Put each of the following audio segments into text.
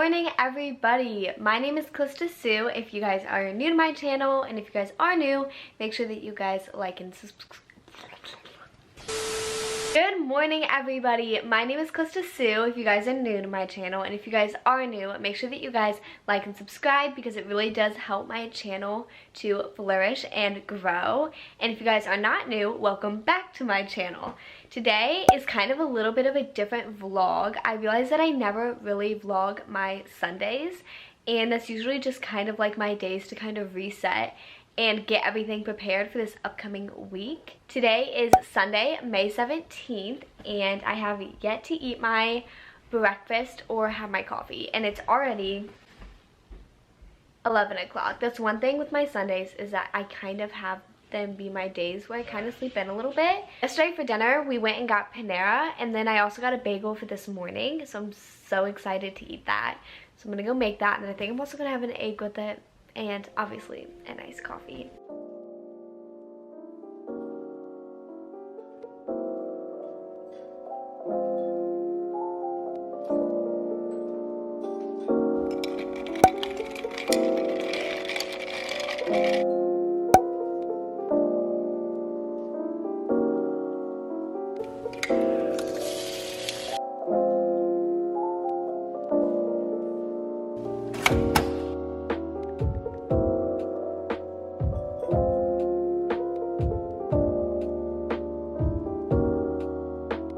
morning, everybody. My name is Calista Sue. If you guys are new to my channel, and if you guys are new, make sure that you guys like and subscribe. Good morning, everybody. My name is Calista Sue, if you guys are new to my channel, and if you guys are new, make sure that you guys like and subscribe because it really does help my channel to flourish and grow. And if you guys are not new, welcome back to my channel. Today is kind of a little bit of a different vlog. I realized that I never really vlog my Sundays, and that's usually just kind of like my days to kind of reset and get everything prepared for this upcoming week. Today is Sunday, May 17th, and I have yet to eat my breakfast or have my coffee, and it's already 11 o'clock. That's one thing with my Sundays, is that I kind of have them be my days where I kind of sleep in a little bit. Yesterday for dinner, we went and got Panera, and then I also got a bagel for this morning, so I'm so excited to eat that. So I'm gonna go make that, and I think I'm also gonna have an egg with it, and obviously a nice coffee.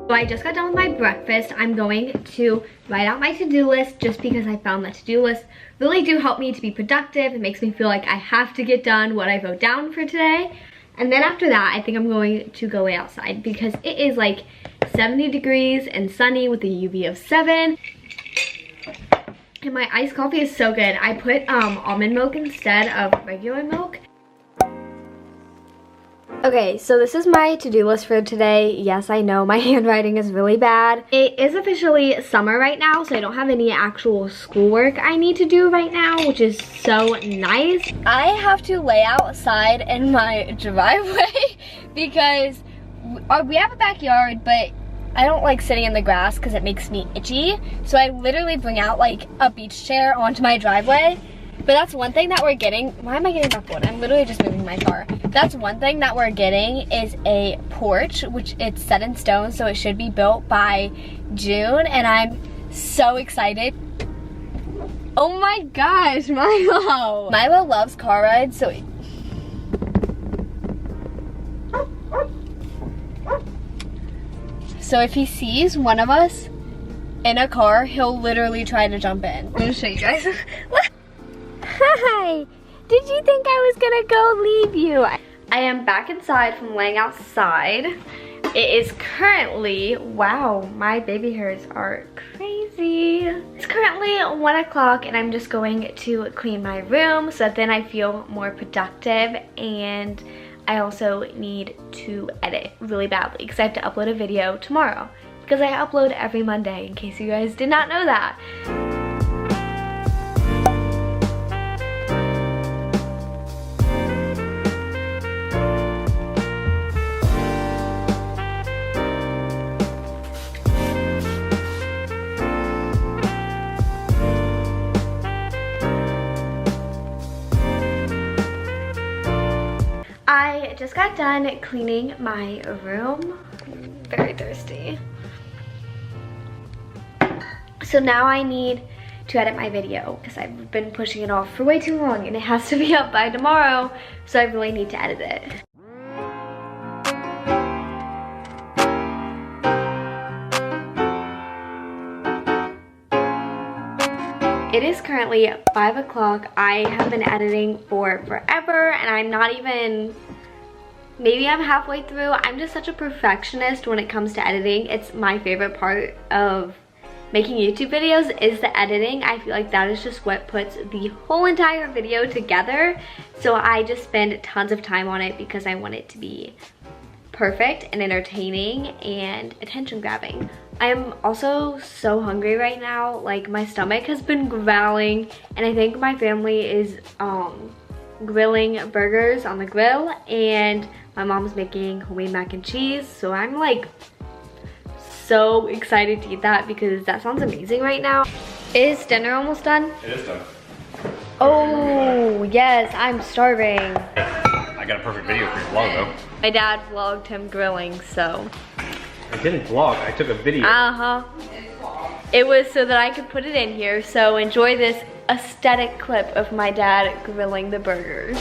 So I just got done with my breakfast. I'm going to write out my to-do list just because I found that to-do lists really do help me to be productive. It makes me feel like I have to get done what I wrote down for today. And then after that, I think I'm going to go outside because it is like 70 degrees and sunny with a UV of 7. And my iced coffee is so good. I put almond milk instead of regular milk. Okay, so this is my to-do list for today. Yes, I know my handwriting is really bad. It is officially summer right now, so I don't have any actual schoolwork I need to do right now, which is so nice. I have to lay outside in my driveway because we have a backyard, but I don't like sitting in the grass because it makes me itchy. So I literally bring out like a beach chair onto my driveway. But that's one thing that we're getting. Why am I getting back one? I'm literally just moving my car. That's one thing that we're getting is a porch, which it's set in stone, so it should be built by June, and I'm so excited. Oh my gosh, Milo. Milo loves car rides, so if he sees one of us in a car, he'll literally try to jump in. I'm gonna show you guys. Hi! Did you think I was gonna go leave you? I am back inside from laying outside. It is currently, wow, my baby hairs are crazy. It's currently 1 o'clock and I'm just going to clean my room so that then I feel more productive, and I also need to edit really badly because I have to upload a video tomorrow because I upload every Monday, in case you guys did not know that. I just got done cleaning my room. I'm very thirsty. So now I need to edit my video because I've been pushing it off for way too long and it has to be up by tomorrow, so I really need to edit it. It is currently 5 o'clock. I have been editing for forever and I'm not even, maybe I'm halfway through. I'm just such a perfectionist when it comes to editing. It's my favorite part of making YouTube videos is the editing. I feel like that is just what puts the whole entire video together. So I just spend tons of time on it because I want it to be perfect and entertaining and attention grabbing. I am also so hungry right now. Like, my stomach has been growling, and I think my family is grilling burgers on the grill, and my mom's making homemade mac and cheese, so I'm like so excited to eat that because that sounds amazing right now. Is dinner almost done? It is done. Oh, yes, I'm starving. I got a perfect video for your vlog though. My dad vlogged him grilling, so. I didn't vlog, I took a video. Uh-huh. It was so that I could put it in here, so enjoy this aesthetic clip of my dad grilling the burgers.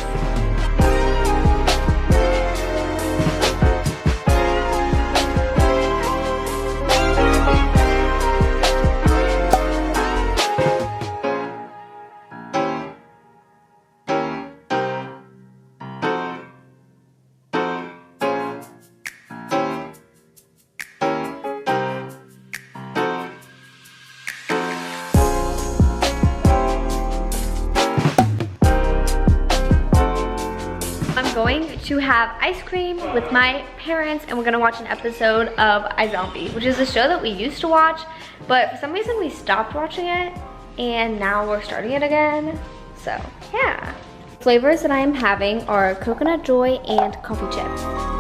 I'm going to have ice cream with my parents and we're gonna watch an episode of iZombie, which is a show that we used to watch, but for some reason we stopped watching it and now we're starting it again. So yeah. Flavors that I am having are coconut joy and coffee chip.